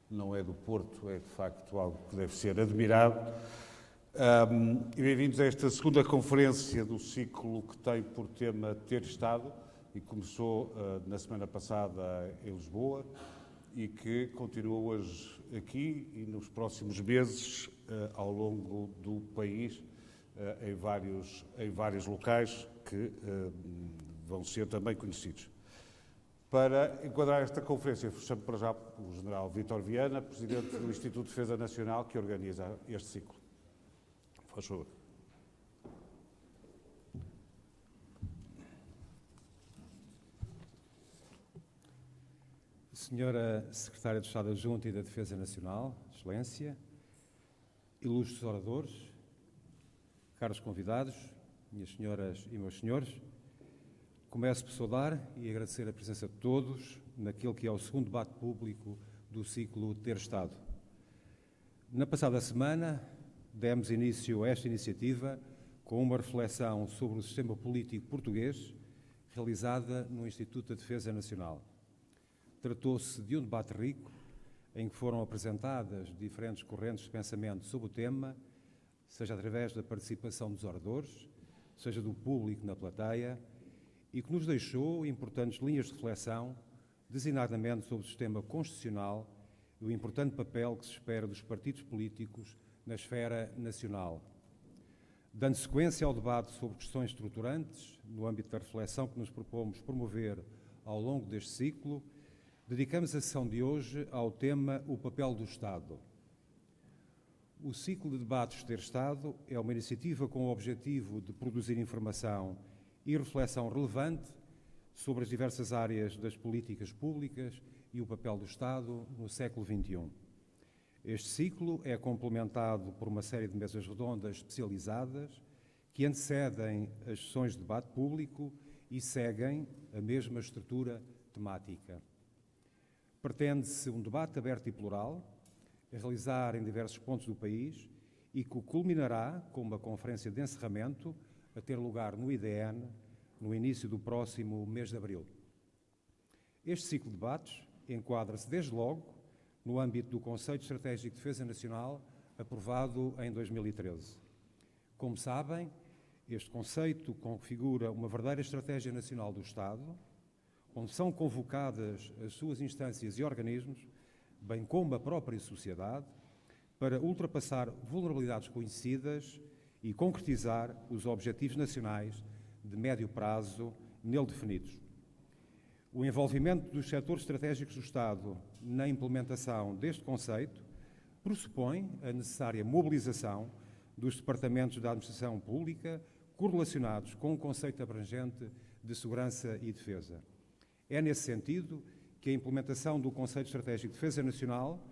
não é do Porto, é de facto algo que deve ser admirado. E bem-vindos a esta segunda conferência do ciclo que tem por tema Ter Estado e começou na semana passada em Lisboa e que continua hoje aqui e nos próximos meses ao longo do país em vários locais que vão ser também conhecidos. Para enquadrar esta conferência, chamo para já o General Vítor Viana, Presidente do Instituto de Defesa Nacional, que organiza este ciclo. Faz favor. Senhora Secretária de Estado Adjunta e da Defesa Nacional, Excelência, ilustres oradores, caros convidados, minhas senhoras e meus senhores, começo por saudar e agradecer a presença de todos naquele que é o segundo debate público do ciclo Ter Estado. Na passada semana, demos início a esta iniciativa com uma reflexão sobre o sistema político português realizada no Instituto da Defesa Nacional. Tratou-se de um debate rico, em que foram apresentadas diferentes correntes de pensamento sobre o tema, seja através da participação dos oradores, seja do público na plateia, e que nos deixou importantes linhas de reflexão, designadamente sobre o sistema constitucional e o importante papel que se espera dos partidos políticos na esfera nacional. Dando sequência ao debate sobre questões estruturantes, no âmbito da reflexão que nos propomos promover ao longo deste ciclo, dedicamos a sessão de hoje ao tema O papel do Estado. O ciclo de debates Ter Estado é uma iniciativa com o objetivo de produzir informação e reflexão relevante sobre as diversas áreas das políticas públicas e o papel do Estado no século XXI. Este ciclo é complementado por uma série de mesas redondas especializadas que antecedem as sessões de debate público e seguem a mesma estrutura temática. Pretende-se um debate aberto e plural, a realizar em diversos pontos do país e que culminará com uma conferência de encerramento a ter lugar no IDN no início do próximo mês de abril. Este ciclo de debates enquadra-se desde logo no âmbito do Conceito Estratégico de Defesa Nacional aprovado em 2013. Como sabem, este conceito configura uma verdadeira estratégia nacional do Estado, onde são convocadas as suas instâncias e organismos, bem como a própria sociedade, para ultrapassar vulnerabilidades conhecidas e concretizar os objetivos nacionais de médio prazo nele definidos. O envolvimento dos setores estratégicos do Estado na implementação deste conceito pressupõe a necessária mobilização dos departamentos da administração pública correlacionados com o conceito abrangente de segurança e defesa. É nesse sentido que a implementação do Conceito Estratégico de Defesa Nacional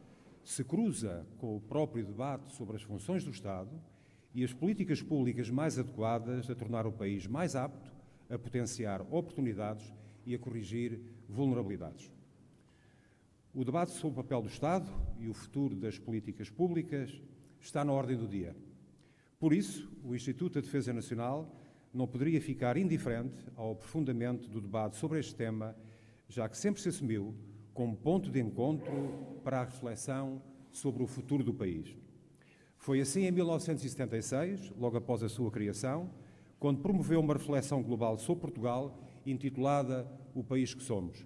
se cruza com o próprio debate sobre as funções do Estado e as políticas públicas mais adequadas a tornar o país mais apto a potenciar oportunidades e a corrigir vulnerabilidades. O debate sobre o papel do Estado e o futuro das políticas públicas está na ordem do dia. Por isso, o Instituto da Defesa Nacional não poderia ficar indiferente ao aprofundamento do debate sobre este tema, já que sempre se assumiu como ponto de encontro para a reflexão sobre o futuro do país. Foi assim em 1976, logo após a sua criação, quando promoveu uma reflexão global sobre Portugal, intitulada O País que Somos.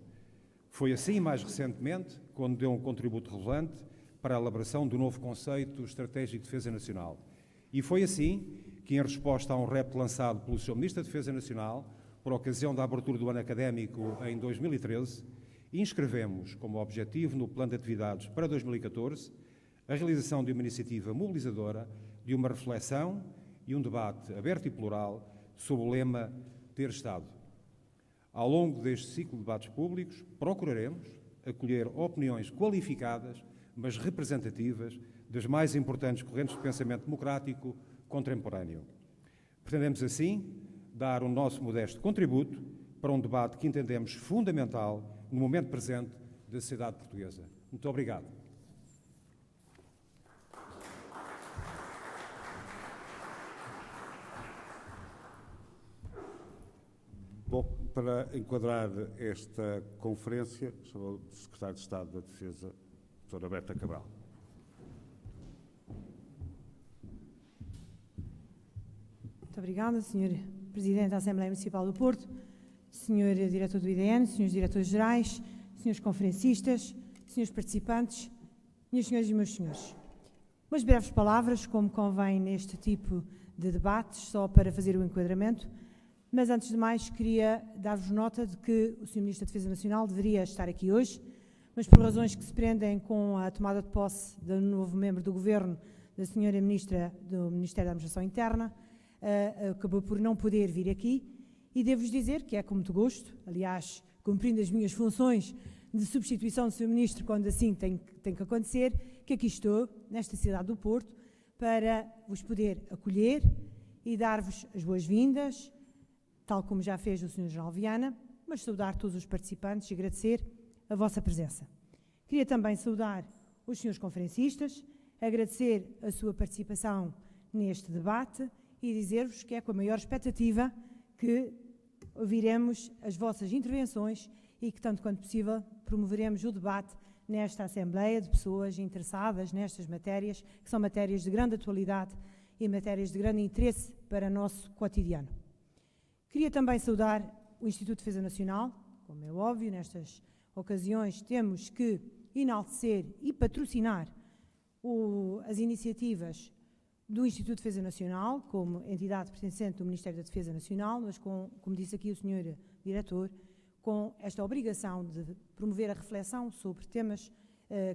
Foi assim, mais recentemente, quando deu um contributo relevante para a elaboração do novo Conceito Estratégico de Defesa Nacional. E foi assim que, em resposta a um repto lançado pelo Sr. Ministro da Defesa Nacional, por ocasião da abertura do ano académico em 2013, inscrevemos como objetivo no Plano de Atividades para 2014 a realização de uma iniciativa mobilizadora, de uma reflexão e um debate aberto e plural sob o lema Ter Estado. Ao longo deste ciclo de debates públicos, procuraremos acolher opiniões qualificadas, mas representativas, das mais importantes correntes de pensamento democrático contemporâneo. Pretendemos, assim, dar o nosso modesto contributo para um debate que entendemos fundamental no momento presente da sociedade portuguesa. Muito obrigado. Bom, para enquadrar esta conferência, sou o Secretário de Estado da Defesa Doutora Berta Cabral. Muito obrigada, Sr. Presidente da Assembleia Municipal do Porto, Sr. Diretor do IDN, Srs. Diretores Gerais, Srs. Conferencistas, Srs. Participantes, Minhas Senhoras e Meus Senhores. Umas breves palavras, como convém neste tipo de debates, só para fazer o enquadramento, mas antes de mais queria dar-vos nota de que o Sr. Ministro da Defesa Nacional deveria estar aqui hoje, mas por razões que se prendem com a tomada de posse do novo membro do Governo, da Sra. Ministra do Ministério da Administração Interna, acabou por não poder vir aqui, e devo-vos dizer que é com muito gosto, aliás, cumprindo as minhas funções de substituição do Sr. Ministro, quando assim tem que acontecer, que aqui estou, nesta cidade do Porto, para vos poder acolher e dar-vos as boas-vindas, tal como já fez o Sr. General Viana, mas saudar todos os participantes e agradecer a vossa presença. Queria também saudar os senhores conferencistas, agradecer a sua participação neste debate e dizer-vos que é com a maior expectativa que ouviremos as vossas intervenções e que, tanto quanto possível, promoveremos o debate nesta Assembleia de pessoas interessadas nestas matérias, que são matérias de grande atualidade e matérias de grande interesse para o nosso cotidiano. Queria também saudar o Instituto de Defesa Nacional. Como é óbvio, nestas ocasiões temos que enaltecer e patrocinar as iniciativas do Instituto de Defesa Nacional, como entidade pertencente do Ministério da Defesa Nacional, mas como disse aqui o Sr. Diretor, com esta obrigação de promover a reflexão sobre temas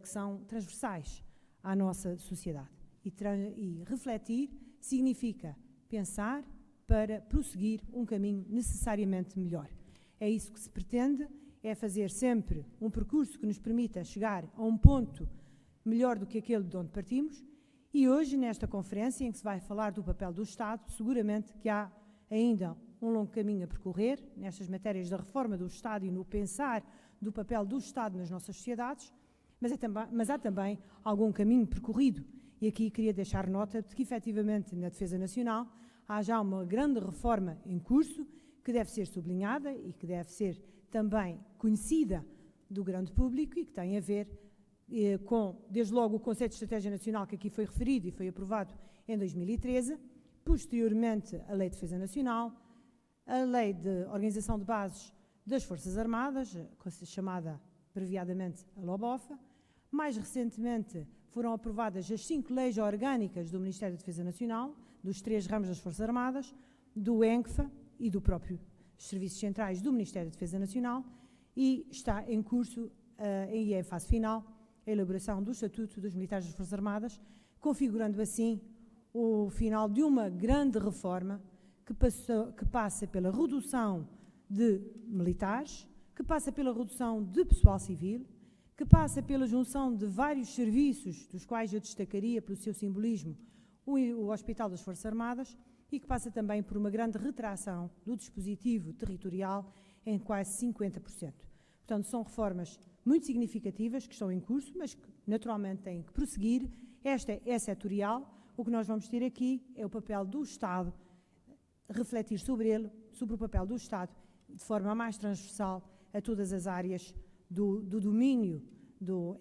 que são transversais à nossa sociedade. E refletir significa pensar para prosseguir um caminho necessariamente melhor. É isso que se pretende, é fazer sempre um percurso que nos permita chegar a um ponto melhor do que aquele de onde partimos. E hoje, nesta conferência, em que se vai falar do papel do Estado, seguramente que há ainda um longo caminho a percorrer nestas matérias da reforma do Estado e no pensar do papel do Estado nas nossas sociedades, mas há também algum caminho percorrido. E aqui queria deixar nota de que, efetivamente, na Defesa Nacional, há já uma grande reforma em curso que deve ser sublinhada e que deve ser também conhecida do grande público e que tem a ver com, desde logo, o Conceito de Estratégia Nacional, que aqui foi referido e foi aprovado em 2013, posteriormente a Lei de Defesa Nacional, a Lei de Organização de Bases das Forças Armadas, chamada abreviadamente a LOBOFA. Mais recentemente foram aprovadas as 5 leis orgânicas do Ministério da Defesa Nacional, dos 3 ramos das Forças Armadas, do ENCFA e do próprio Serviços Centrais do Ministério da Defesa Nacional, e está em curso e em fase final a elaboração do Estatuto dos Militares das Forças Armadas, configurando assim o final de uma grande reforma que passa pela redução de militares, que passa pela redução de pessoal civil, que passa pela junção de vários serviços, dos quais eu destacaria pelo seu simbolismo o Hospital das Forças Armadas, e que passa também por uma grande retração do dispositivo territorial em quase 50%. Portanto, são reformas muito significativas que estão em curso, mas que naturalmente têm que prosseguir. Esta é setorial. O que nós vamos ter aqui é o papel do Estado, refletir sobre ele, sobre o papel do Estado, de forma mais transversal a todas as áreas do domínio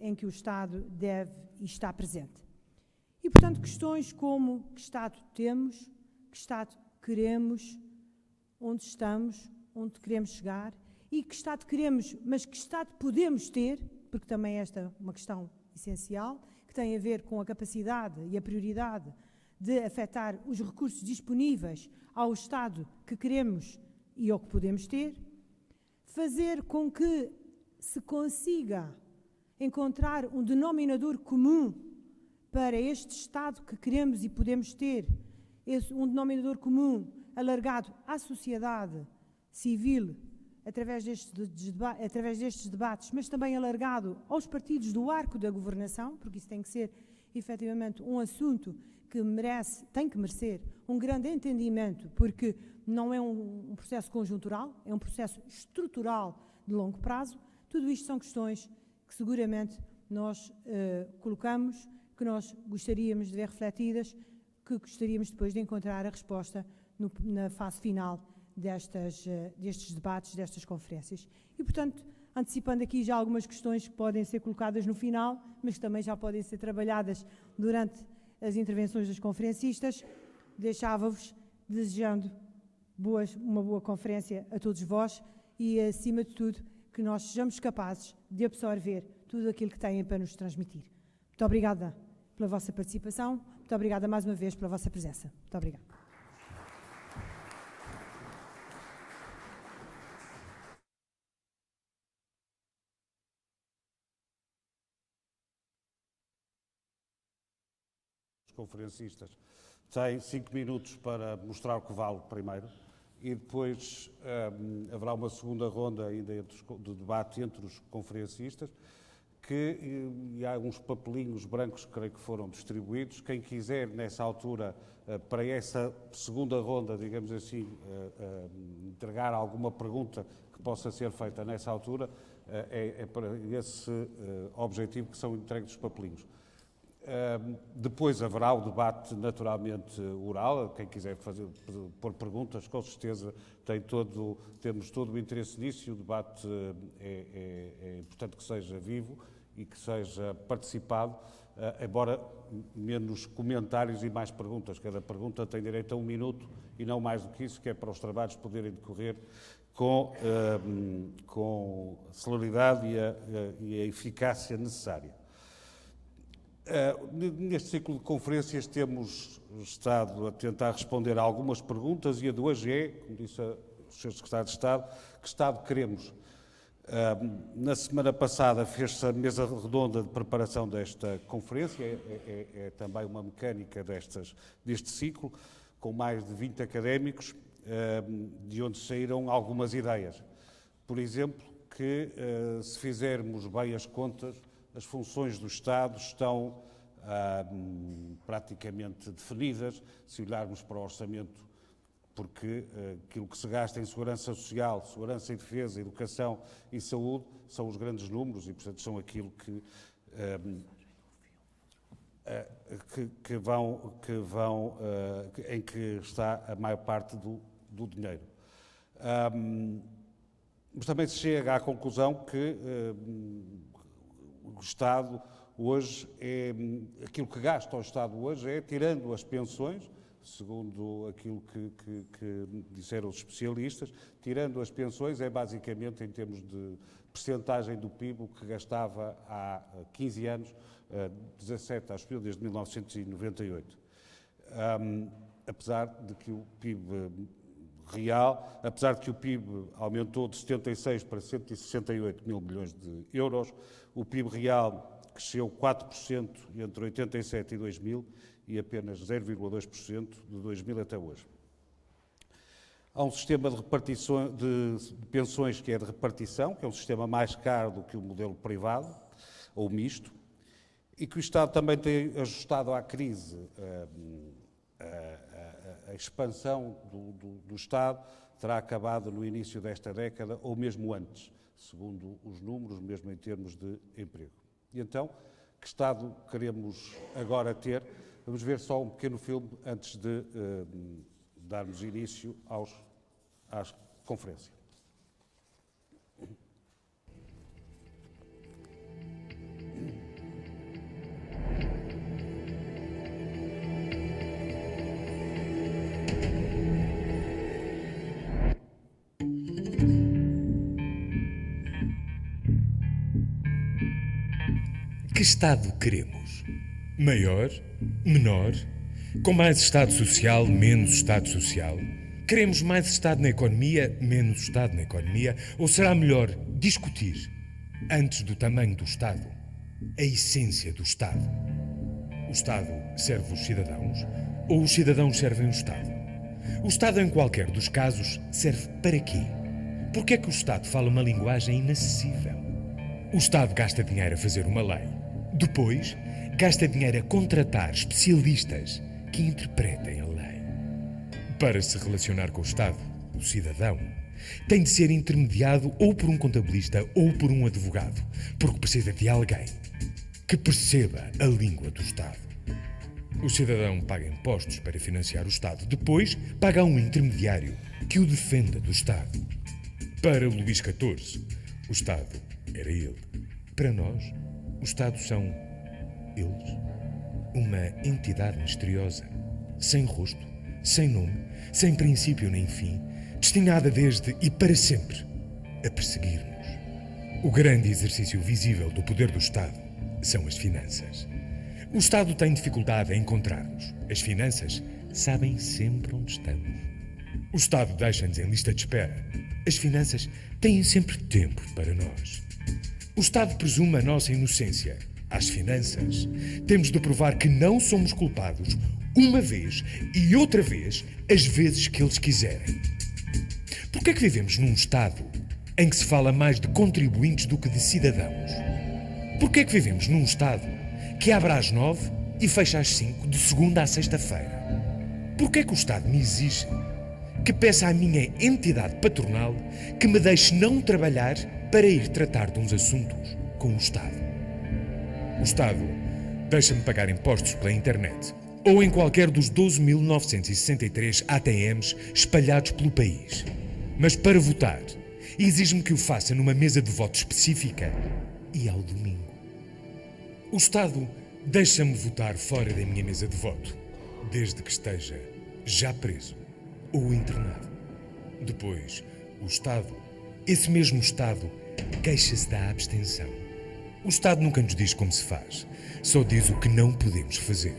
em que o Estado deve e está presente. E, portanto, questões como que Estado temos, que Estado queremos, onde estamos, onde queremos chegar, e que Estado queremos, mas que Estado podemos ter, porque também esta é uma questão essencial, que tem a ver com a capacidade e a prioridade de afetar os recursos disponíveis ao Estado que queremos e ao que podemos ter, fazer com que se consiga encontrar um denominador comum para este Estado que queremos e podemos ter, um denominador comum alargado à sociedade civil, através destes debates, mas também alargado aos partidos do arco da governação, porque isso tem que ser, efetivamente, um assunto que tem que merecer um grande entendimento, porque não é um processo conjuntural, é um processo estrutural de longo prazo. Tudo isto são questões que seguramente nós colocamos, que nós gostaríamos de ver refletidas, que gostaríamos depois de encontrar a resposta na fase final destes debates, destas conferências. E, portanto, antecipando aqui já algumas questões que podem ser colocadas no final, mas que também já podem ser trabalhadas durante as intervenções dos conferencistas. Deixava-vos desejando uma boa conferência a todos vós e, acima de tudo, que nós sejamos capazes de absorver tudo aquilo que têm para nos transmitir. Muito obrigada pela vossa participação, muito obrigada mais uma vez pela vossa presença. Muito obrigada. Os conferencistas têm 5 minutos para mostrar o que vale primeiro e depois haverá uma segunda ronda ainda de debate entre os conferencistas e há uns papelinhos brancos que creio que foram distribuídos. Quem quiser nessa altura para essa segunda ronda, digamos assim, entregar alguma pergunta que possa ser feita nessa altura, é para esse objetivo que são entregues os papelinhos. Depois haverá o debate naturalmente oral. Quem quiser pôr perguntas, com certeza temos todo o interesse nisso e o debate é importante que seja vivo e que seja participado, embora menos comentários e mais perguntas. Cada pergunta tem direito a 1 minuto e não mais do que isso, que é para os trabalhos poderem decorrer com celeridade e a eficácia necessária. Neste ciclo de conferências temos estado a tentar responder a algumas perguntas e a de hoje é, como disse o Sr. Secretário de Estado, que Estado queremos? Na semana passada fez-se a mesa redonda de preparação desta conferência, é também uma mecânica deste ciclo, com mais de 20 académicos, de onde saíram algumas ideias. Por exemplo, que se fizermos bem as contas, as funções do Estado estão praticamente definidas, se olharmos para o orçamento, porque aquilo que se gasta em segurança social, segurança e defesa, educação e saúde, são os grandes números e, portanto, são aquilo em que está a maior parte do dinheiro. Mas também se chega à conclusão que o Estado hoje aquilo que gasta o Estado hoje tirando as pensões, segundo aquilo que disseram os especialistas, tirando as pensões basicamente, em termos de percentagem do PIB, o que gastava há 15 anos, 17, acho que desde 1998. Apesar de que o PIB aumentou de 76 para 168 mil milhões de euros, o PIB real cresceu 4% entre 87 e 2000 e apenas 0,2% de 2000 até hoje. Há um sistema de pensões que é de repartição, que é um sistema mais caro do que o modelo privado, ou misto, e que o Estado também tem ajustado à crise. A expansão do Estado terá acabado no início desta década ou mesmo antes, segundo os números, mesmo em termos de emprego. E então, que Estado queremos agora ter? Vamos ver só um pequeno filme antes de darmos início à conferência. Que Estado queremos? Maior? Menor? Com mais Estado Social, menos Estado Social? Queremos mais Estado na economia, menos Estado na economia? Ou será melhor discutir, antes do tamanho do Estado, a essência do Estado? O Estado serve os cidadãos ou os cidadãos servem o Estado? O Estado, em qualquer dos casos, serve para quê? Por que é que o Estado fala uma linguagem inacessível? O Estado gasta dinheiro a fazer uma lei. Depois, gasta dinheiro a contratar especialistas que interpretem a lei. Para se relacionar com o Estado, o cidadão tem de ser intermediado ou por um contabilista ou por um advogado, porque precisa de alguém que perceba a língua do Estado. O cidadão paga impostos para financiar o Estado. Depois, paga a um intermediário que o defenda do Estado. Para Luís XIV, O Estado era ele. Para nós, o Estado são eles. Uma entidade misteriosa, sem rosto, sem nome, sem princípio nem fim, destinada desde e para sempre a perseguir-nos. O grande exercício visível do poder do Estado são as finanças. O Estado tem dificuldade em encontrar-nos. As finanças sabem sempre onde estamos. O Estado deixa-nos em lista de espera. As finanças têm sempre tempo para nós. O Estado presume a nossa inocência. Às finanças, temos de provar que não somos culpados uma vez e outra vez, as vezes que eles quiserem. Por que é que vivemos num Estado em que se fala mais de contribuintes do que de cidadãos? Por que é que vivemos num Estado que abre às 9 e fecha às 5, de segunda à sexta-feira? Por que é que o Estado me exige que peça à minha entidade patronal que me deixe não trabalhar para ir tratar de uns assuntos com o Estado? O Estado deixa-me pagar impostos pela internet ou em qualquer dos 12.963 ATMs espalhados pelo país. Mas para votar, exige-me que o faça numa mesa de voto específica e ao domingo. O Estado deixa-me votar fora da minha mesa de voto, desde que esteja já preso ou internado. Depois, o Estado, esse mesmo Estado, queixa-se da abstenção. O Estado nunca nos diz como se faz, só diz o que não podemos fazer.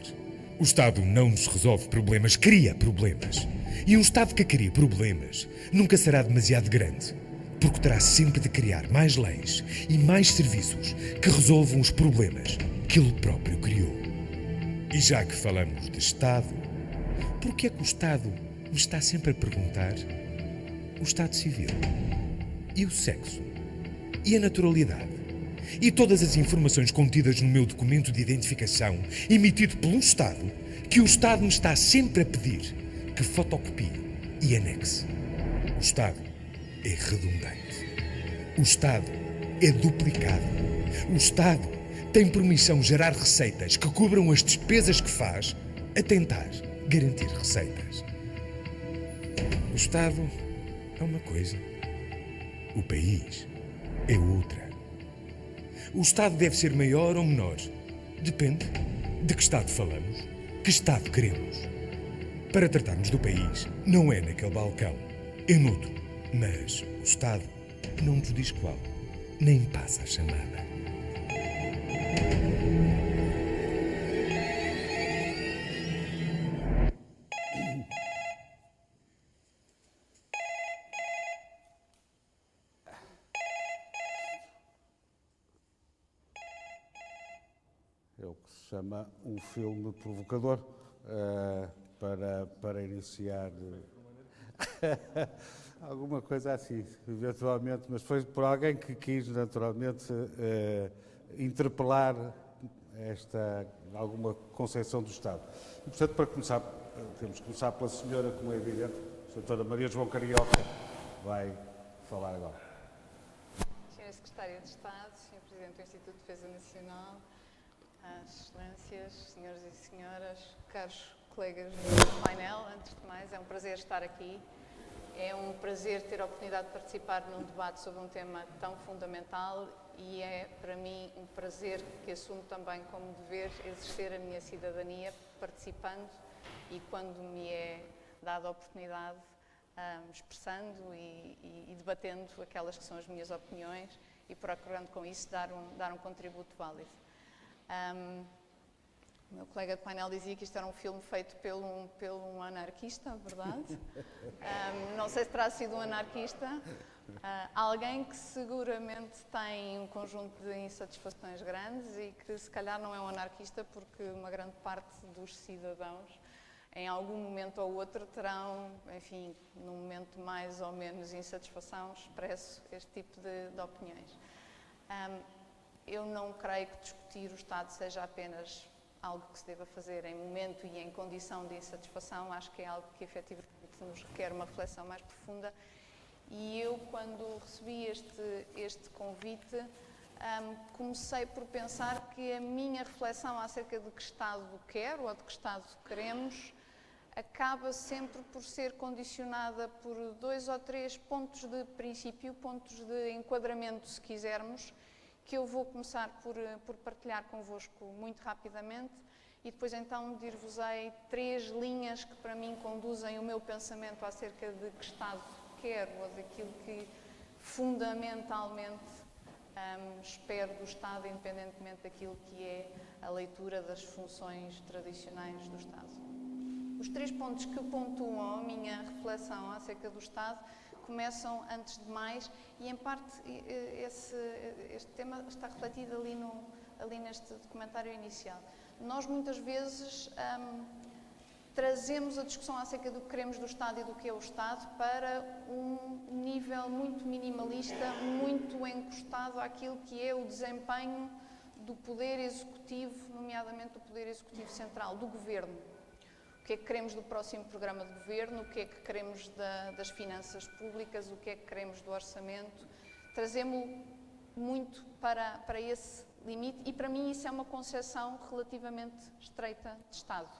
O Estado não nos resolve problemas, cria problemas. E um Estado que cria problemas nunca será demasiado grande, porque terá sempre de criar mais leis e mais serviços que resolvam os problemas que ele próprio criou. E já que falamos de Estado, por que é que o Estado me está sempre a perguntar o Estado Civil? E o sexo? E a naturalidade? E todas as informações contidas no meu documento de identificação emitido pelo Estado, que o Estado me está sempre a pedir que fotocopie e anexe? O Estado é redundante. O Estado é duplicado. O Estado tem por missão gerar receitas que cubram as despesas que faz a tentar garantir receitas. O Estado é uma coisa, o país é outra. O Estado deve ser maior ou menor. Depende de que Estado falamos, que Estado queremos. Para tratarmos do país, não é naquele balcão, é noutro. Mas o Estado não nos diz qual, nem passa a chamada. É o que se chama um filme provocador, para iniciar alguma coisa assim, eventualmente, mas foi por alguém que quis naturalmente interpelar alguma concepção do Estado. E, portanto, para começar, temos que começar pela senhora, como é evidente, a doutora Maria João Carioca vai falar agora. Senhora Secretária de Estado, Sr. Presidente do Instituto de Defesa Nacional, Excelências, senhores e senhoras, caros colegas do painel, antes de mais é um prazer estar aqui, é um prazer ter a oportunidade de participar num debate sobre um tema tão fundamental e é para mim um prazer que assumo também como dever exercer a minha cidadania participando e quando me é dada a oportunidade expressando e debatendo aquelas que são as minhas opiniões e procurando com isso dar um contributo válido. O meu colega de painel dizia que isto era um filme feito pelo um anarquista, verdade? Não sei se terá sido um anarquista. Alguém que seguramente tem um conjunto de insatisfações grandes e que se calhar não é um anarquista porque uma grande parte dos cidadãos em algum momento ou outro terão, enfim, num momento mais ou menos insatisfação, expresso este tipo de opiniões. Eu não creio que discutir o Estado seja apenas algo que se deva fazer em momento e em condição de insatisfação. Acho que é algo que efetivamente nos requer uma reflexão mais profunda. E eu, quando recebi este convite, comecei por pensar que a minha reflexão acerca de que Estado quero ou de que Estado queremos acaba sempre por ser condicionada por 2 ou 3 pontos de princípio, pontos de enquadramento, se quisermos, que eu vou começar por partilhar convosco muito rapidamente e depois então dir-vos-ei 3 linhas que para mim conduzem o meu pensamento acerca de que Estado quero ou daquilo que fundamentalmente espero do Estado, independentemente daquilo que é a leitura das funções tradicionais do Estado. Os 3 pontos que pontuam a minha reflexão acerca do Estado começam, antes de mais, e em parte este tema está refletido ali neste documentário inicial. Nós muitas vezes trazemos a discussão acerca do que queremos do Estado e do que é o Estado para um nível muito minimalista, muito encostado àquilo que é o desempenho do poder executivo, nomeadamente do poder executivo central, do governo. O que é que queremos do próximo programa de governo, o que é que queremos das finanças públicas, o que é que queremos do orçamento. Trazemos-lo muito para esse limite e para mim isso é uma concepção relativamente estreita de Estado.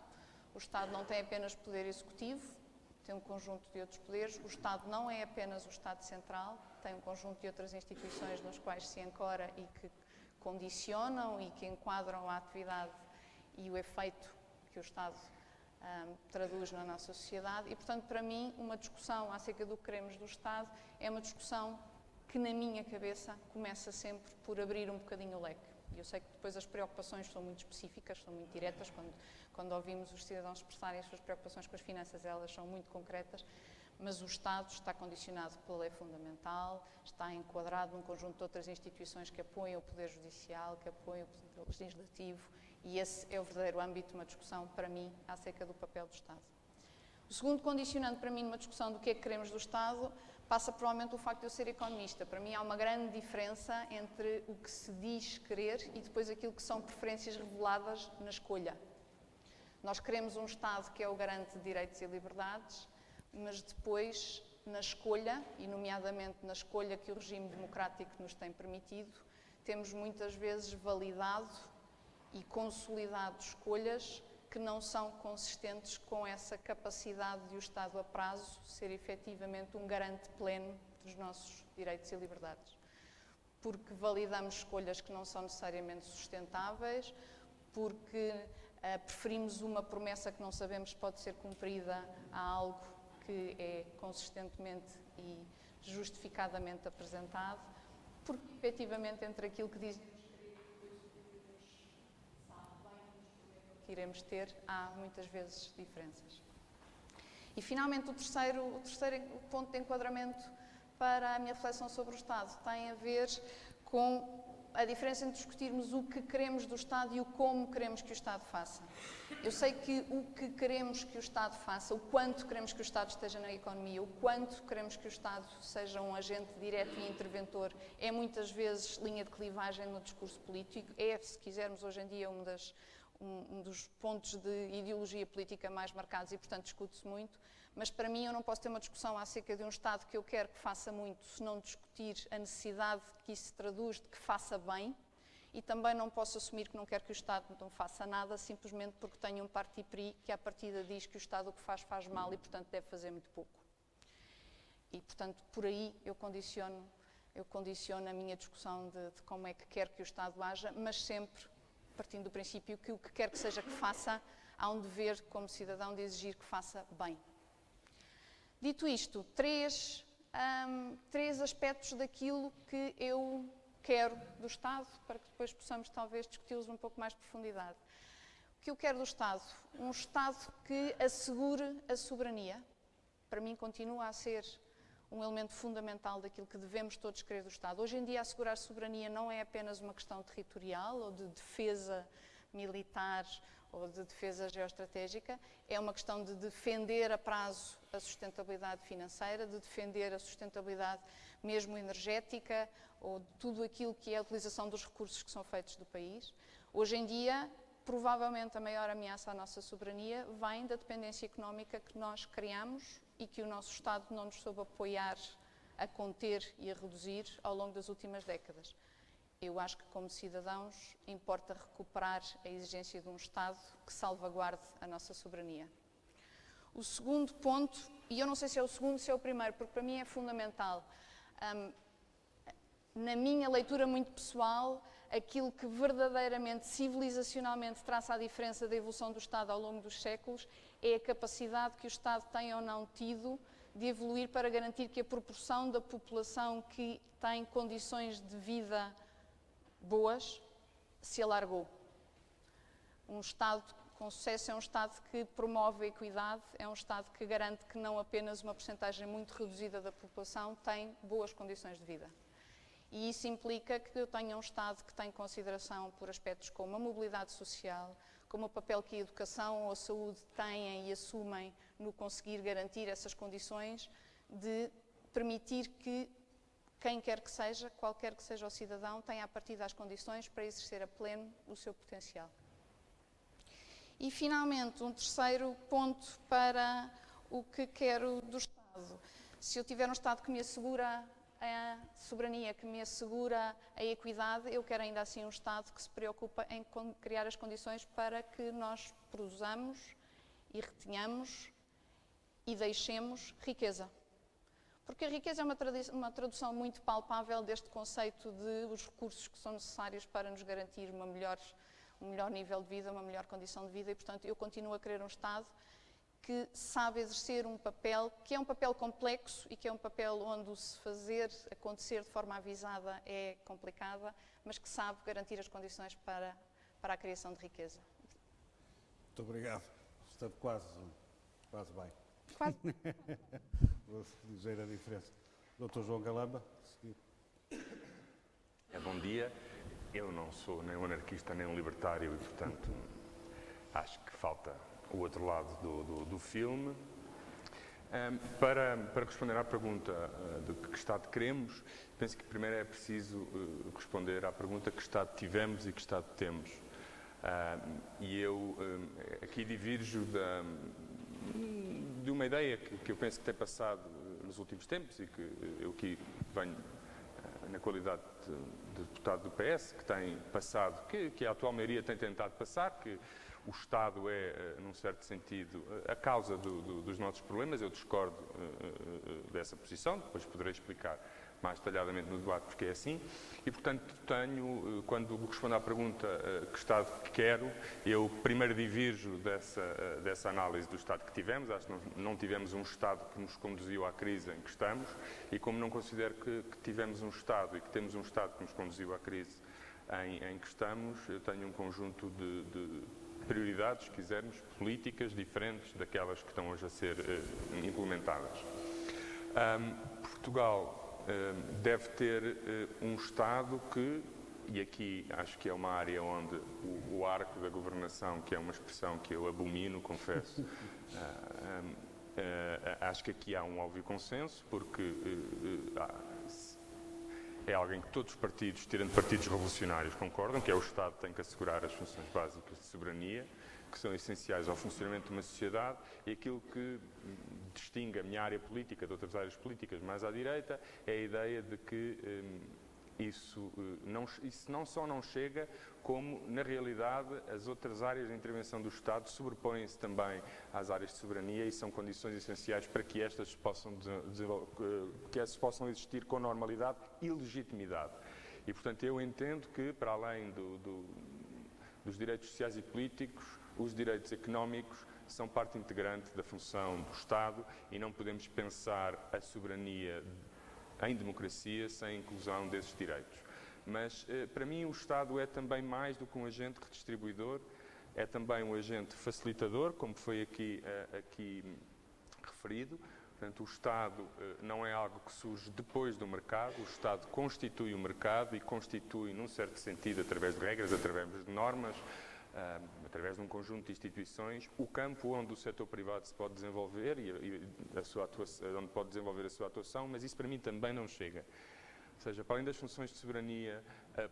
O Estado não tem apenas poder executivo, tem um conjunto de outros poderes. O Estado não é apenas o Estado central, tem um conjunto de outras instituições nas quais se ancora e que condicionam e que enquadram a atividade e o efeito que o Estado traduz na nossa sociedade e, portanto, para mim, uma discussão acerca do que queremos do Estado é uma discussão que, na minha cabeça, começa sempre por abrir um bocadinho o leque. E eu sei que depois as preocupações são muito específicas, são muito diretas, quando ouvimos os cidadãos expressarem as suas preocupações com as finanças, elas são muito concretas, mas o Estado está condicionado pela lei fundamental, está enquadrado num conjunto de outras instituições que apoiam o Poder Judicial, que apoiam o Poder Legislativo, e esse é o verdadeiro âmbito de uma discussão, para mim, acerca do papel do Estado. O segundo condicionante, para mim, numa discussão do que é que queremos do Estado, passa provavelmente o facto de eu ser economista. Para mim há uma grande diferença entre o que se diz querer e depois aquilo que são preferências reveladas na escolha. Nós queremos um Estado que é o garante de direitos e liberdades, mas depois, na escolha, e nomeadamente na escolha que o regime democrático nos tem permitido, temos muitas vezes validado e consolidado escolhas que não são consistentes com essa capacidade de o Estado a prazo ser efetivamente um garante pleno dos nossos direitos e liberdades. Porque validamos escolhas que não são necessariamente sustentáveis, porque preferimos uma promessa que não sabemos se pode ser cumprida a algo que é consistentemente e justificadamente apresentado, porque efetivamente entre aquilo que dizemos que iremos ter, há muitas vezes diferenças. E finalmente o terceiro ponto de enquadramento para a minha reflexão sobre o Estado tem a ver com a diferença entre discutirmos o que queremos do Estado e o como queremos que o Estado faça. Eu sei que o que queremos que o Estado faça, o quanto queremos que o Estado esteja na economia, o quanto queremos que o Estado seja um agente direto e interventor, é muitas vezes linha de clivagem no discurso político, é, se quisermos, hoje em dia um dos pontos de ideologia política mais marcados e, portanto, discute-se muito, mas para mim eu não posso ter uma discussão acerca de um Estado que eu quero que faça muito se não discutir a necessidade que isso se traduz de que faça bem e também não posso assumir que não quero que o Estado não faça nada simplesmente porque tenho um parti pris que à partida diz que o Estado o que faz mal e, portanto, deve fazer muito pouco. E, portanto, por aí eu condiciono a minha discussão de como é que quero que o Estado haja, mas sempre partindo do princípio que o que quer que seja que faça, há um dever como cidadão de exigir que faça bem. Dito isto, três aspectos daquilo que eu quero do Estado, para que depois possamos talvez discuti-los um pouco mais de profundidade. O que eu quero do Estado? Um Estado que assegure a soberania. Para mim continua a ser um elemento fundamental daquilo que devemos todos querer do Estado. Hoje em dia, assegurar soberania não é apenas uma questão territorial ou de defesa militar ou de defesa geoestratégica, é uma questão de defender a prazo a sustentabilidade financeira, de defender a sustentabilidade mesmo energética ou de tudo aquilo que é a utilização dos recursos que são feitos do país. Hoje em dia, provavelmente a maior ameaça à nossa soberania vem da dependência económica que nós criamos e que o nosso Estado não nos soube apoiar a conter e a reduzir ao longo das últimas décadas. Eu acho que, como cidadãos, importa recuperar a exigência de um Estado que salvaguarde a nossa soberania. O segundo ponto, e eu não sei se é o segundo ou se é o primeiro, porque para mim é fundamental, na minha leitura muito pessoal, aquilo que verdadeiramente, civilizacionalmente, traça a diferença da evolução do Estado ao longo dos séculos é a capacidade que o Estado tem ou não tido de evoluir para garantir que a proporção da população que tem condições de vida boas se alargou. Um Estado com sucesso é um Estado que promove a equidade, é um Estado que garante que não apenas uma percentagem muito reduzida da população tem boas condições de vida. E isso implica que eu tenha um Estado que tem consideração por aspectos como a mobilidade social, como o papel que a educação ou a saúde têm e assumem no conseguir garantir essas condições, de permitir que quem quer que seja, qualquer que seja o cidadão, tenha a partir das condições para exercer a pleno o seu potencial. E, finalmente, um terceiro ponto para o que quero do Estado. Se eu tiver um Estado que me assegura a soberania, que me assegura a equidade, eu quero ainda assim um Estado que se preocupa em criar as condições para que nós produzamos e retenhamos e deixemos riqueza. Porque a riqueza é uma tradução muito palpável deste conceito de os recursos que são necessários para nos garantir um melhor nível de vida, uma melhor condição de vida e, portanto, eu continuo a querer um Estado que sabe exercer um papel, que é um papel complexo e que é um papel onde o se fazer acontecer de forma avisada é complicada, mas que sabe garantir as condições para a criação de riqueza. Muito obrigado. Esteve quase bem. Quase. Vou dizer a diferença. Dr. João Galamba, a seguir. Bom dia. Eu não sou nem um anarquista nem um libertário e, portanto, acho que falta o outro lado do filme. Para responder à pergunta de que Estado queremos, penso que primeiro é preciso responder à pergunta que Estado tivemos e que Estado temos. E eu aqui divirjo de uma ideia que eu penso que tem passado nos últimos tempos e que eu aqui venho na qualidade de deputado do PS, que tem passado, que a atual maioria tem tentado passar, que o Estado é, num certo sentido, a causa dos nossos problemas. Eu discordo dessa posição, depois poderei explicar mais detalhadamente no debate porque é assim. E, portanto, quando respondo à pergunta que Estado quero, eu primeiro divirjo dessa análise do Estado que tivemos. Acho que não tivemos um Estado que nos conduziu à crise em que estamos e como não considero que tivemos um Estado e que temos um Estado que nos conduziu à crise em que estamos, eu tenho um conjunto de prioridades, se quisermos, políticas diferentes daquelas que estão hoje a ser implementadas. Portugal deve ter um Estado que, e aqui acho que é uma área onde o arco da governação, que é uma expressão que eu abomino, confesso, acho que aqui há um óbvio consenso, porque é alguém que todos os partidos, tirando partidos revolucionários, concordam, que é o Estado que tem que assegurar as funções básicas de soberania, que são essenciais ao funcionamento de uma sociedade, e aquilo que distingue a minha área política de outras áreas políticas mais à direita é a ideia de que isso não só não chega, como, na realidade, as outras áreas de intervenção do Estado sobrepõem-se também às áreas de soberania e são condições essenciais para que estas possam existir com normalidade e legitimidade. E, portanto, eu entendo que, para além dos direitos sociais e políticos, os direitos económicos são parte integrante da função do Estado e não podemos pensar a soberania em democracia sem a inclusão desses direitos. Mas, para mim, o Estado é também mais do que um agente redistribuidor, é também um agente facilitador, como foi aqui referido. Portanto, o Estado não é algo que surge depois do mercado, o Estado constitui o mercado e constitui, num certo sentido, através de regras, através de normas, através de um conjunto de instituições, o campo onde o setor privado se pode desenvolver e onde pode desenvolver a sua atuação, mas isso para mim também não chega. Ou seja, para além das funções de soberania,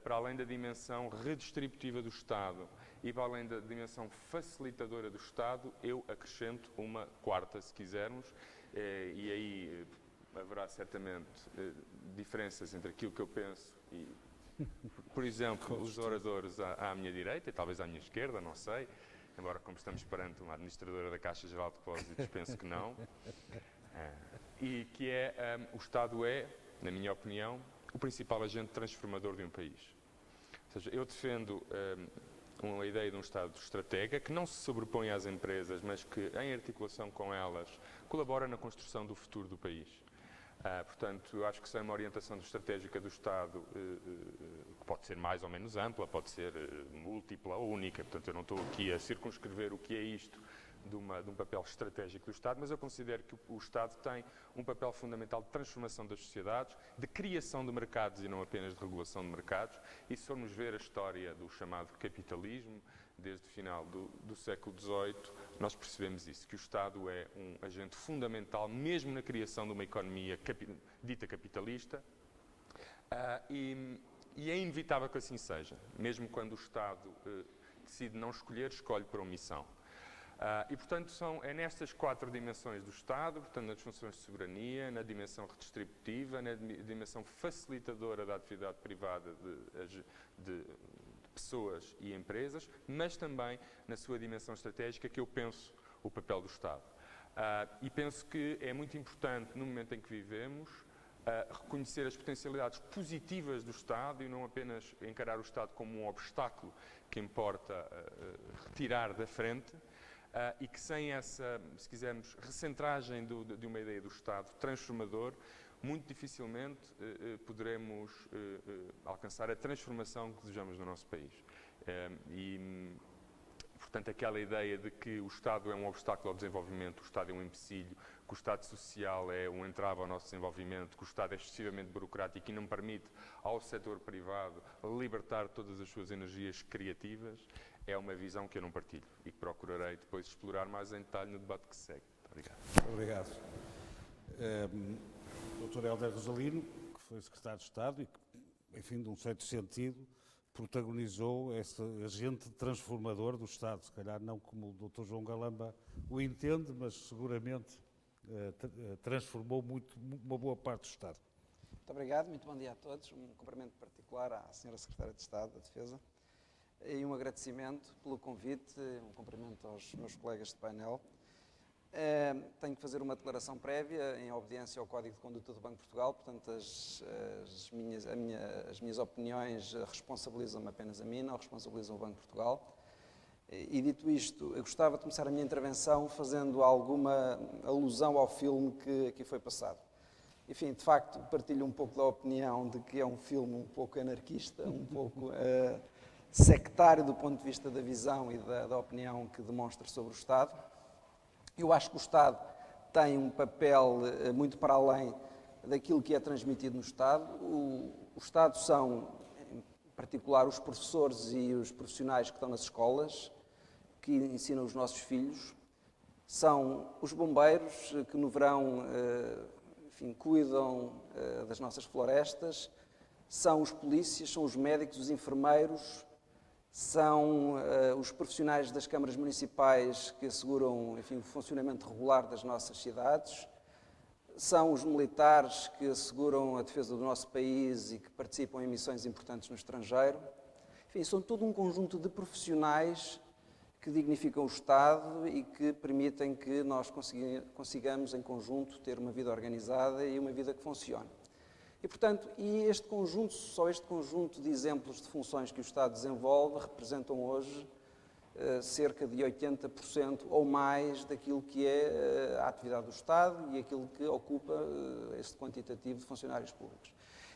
para além da dimensão redistributiva do Estado e para além da dimensão facilitadora do Estado, eu acrescento uma quarta, se quisermos, e aí haverá certamente diferenças entre aquilo que eu penso e, por exemplo, os oradores à minha direita e talvez à minha esquerda, não sei, embora como estamos perante uma administradora da Caixa Geral de Depósitos, penso que não. E que o Estado é, na minha opinião, o principal agente transformador de um país. Ou seja, eu defendo uma ideia de um Estado estratega que não se sobrepõe às empresas, mas que, em articulação com elas, colabora na construção do futuro do país. Portanto, eu acho que sem uma orientação estratégica do Estado, que pode ser mais ou menos ampla, pode ser múltipla ou única, portanto, eu não estou aqui a circunscrever o que é isto de um papel estratégico do Estado, mas eu considero que o Estado tem um papel fundamental de transformação das sociedades, de criação de mercados e não apenas de regulação de mercados, e se formos ver a história do chamado capitalismo, desde o final do século XVIII, nós percebemos isso, que o Estado é um agente fundamental, mesmo na criação de uma economia dita capitalista, e é inevitável que assim seja, mesmo quando o Estado decide não escolher, escolhe por omissão. E, portanto, é nestas 4 dimensões do Estado, portanto, nas funções de soberania, na dimensão redistributiva, na dimensão facilitadora da atividade privada de pessoas e empresas, mas também na sua dimensão estratégica, que eu penso o papel do Estado. E penso que é muito importante, no momento em que vivemos, reconhecer as potencialidades positivas do Estado e não apenas encarar o Estado como um obstáculo que importa retirar da frente, e que sem essa, se quisermos, recentragem de uma ideia do Estado transformador, muito dificilmente poderemos alcançar a transformação que desejamos no nosso país. Portanto, aquela ideia de que o Estado é um obstáculo ao desenvolvimento, o Estado é um empecilho, que o Estado social é um entrave ao nosso desenvolvimento, que o Estado é excessivamente burocrático e não permite ao setor privado libertar todas as suas energias criativas, é uma visão que eu não partilho e que procurarei depois explorar mais em detalhe no debate que segue. Muito obrigado. Obrigado. Dr. Helder Rosalino, que foi Secretário de Estado e que, enfim, de um certo sentido, protagonizou esse agente transformador do Estado, se calhar não como o Dr. João Galamba o entende, mas seguramente transformou uma boa parte do Estado. Muito obrigado, muito bom dia a todos. Um cumprimento particular à Sra. Secretária de Estado da Defesa e um agradecimento pelo convite, um cumprimento aos meus colegas de painel. Tenho que fazer uma declaração prévia em obediência ao Código de Conduta do Banco de Portugal, portanto as minhas opiniões responsabilizam-me apenas a mim, não responsabilizam o Banco de Portugal. E dito isto, eu gostava de começar a minha intervenção fazendo alguma alusão ao filme que aqui foi passado. Enfim, de facto, partilho um pouco da opinião de que é um filme um pouco anarquista, um pouco sectário do ponto de vista da visão e da opinião que demonstra sobre o Estado. Eu acho que o Estado tem um papel muito para além daquilo que é transmitido no Estado. O Estado são, em particular, os professores e os profissionais que estão nas escolas, que ensinam os nossos filhos. São os bombeiros que no verão, enfim, cuidam das nossas florestas. São os polícias, são os médicos, os enfermeiros. São os profissionais das câmaras municipais que asseguram, enfim, o funcionamento regular das nossas cidades. São os militares que asseguram a defesa do nosso país e que participam em missões importantes no estrangeiro. Enfim, são todo um conjunto de profissionais que dignificam o Estado e que permitem que nós consigamos, em conjunto, ter uma vida organizada e uma vida que funcione. E, portanto, só este conjunto de exemplos de funções que o Estado desenvolve representam hoje cerca de 80% ou mais daquilo que é a atividade do Estado e aquilo que ocupa este quantitativo de funcionários públicos.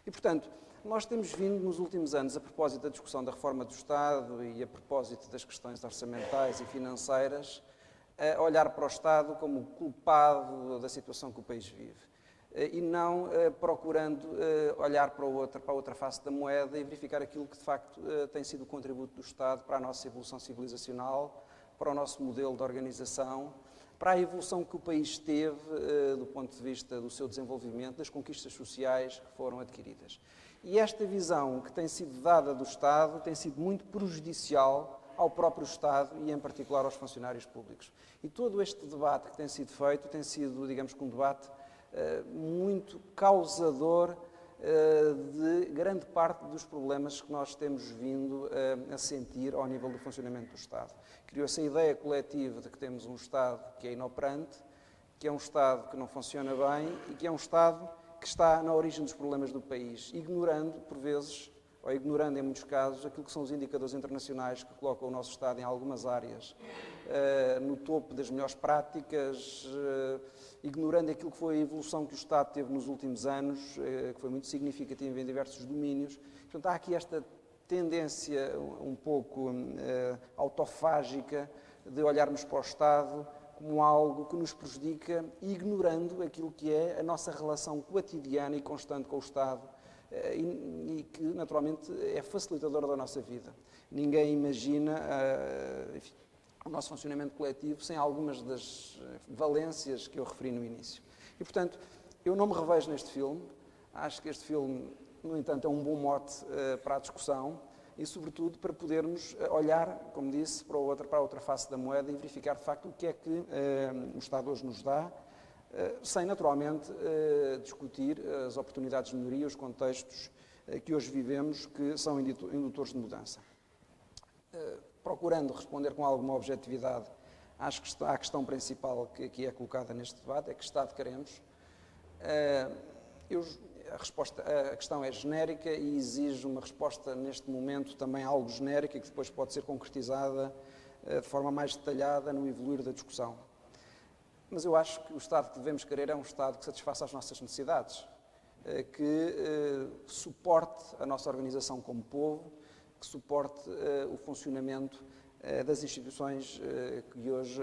E, portanto, nós temos vindo nos últimos anos, a propósito da discussão da reforma do Estado e a propósito das questões orçamentais e financeiras, a olhar para o Estado como culpado da situação que o país vive. E não procurando olhar para a outra face da moeda e verificar aquilo que, de facto, tem sido o contributo do Estado para a nossa evolução civilizacional, para o nosso modelo de organização, para a evolução que o país teve do ponto de vista do seu desenvolvimento, das conquistas sociais que foram adquiridas. E esta visão que tem sido dada do Estado tem sido muito prejudicial ao próprio Estado e, em particular, aos funcionários públicos. E todo este debate que tem sido feito tem sido, digamos que um debate muito causador de grande parte dos problemas que nós temos vindo a sentir ao nível do funcionamento do Estado. Criou-se a ideia coletiva de que temos um Estado que é inoperante, que é um Estado que não funciona bem e que é um Estado que está na origem dos problemas do país, ignorando, por vezes, ou ignorando em muitos casos, aquilo que são os indicadores internacionais que colocam o nosso Estado em algumas áreas no topo das melhores práticas, ignorando aquilo que foi a evolução que o Estado teve nos últimos anos, que foi muito significativa em diversos domínios. Portanto, há aqui esta tendência um pouco autofágica de olharmos para o Estado como algo que nos prejudica, ignorando aquilo que é a nossa relação cotidiana e constante com o Estado e que, naturalmente, é facilitadora da nossa vida. Ninguém imagina enfim, o nosso funcionamento coletivo sem algumas das valências que eu referi no início. E, portanto, eu não me revejo neste filme. Acho que este filme, no entanto, é um bom mote para a discussão e, sobretudo, para podermos olhar, como disse, para a outra face da moeda e verificar, de facto, o que é que o Estado hoje nos dá, sem, naturalmente, discutir as oportunidades de melhoria, os contextos que hoje vivemos, que são indutores de mudança. Procurando responder com alguma objetividade à questão principal que é colocada neste debate, é que Estado queremos. A questão é genérica e exige uma resposta, neste momento, também algo genérica, que depois pode ser concretizada de forma mais detalhada no evoluir da discussão. Mas eu acho que o Estado que devemos querer é um Estado que satisfaça as nossas necessidades, que suporte a nossa organização como povo, que suporte o funcionamento das instituições que hoje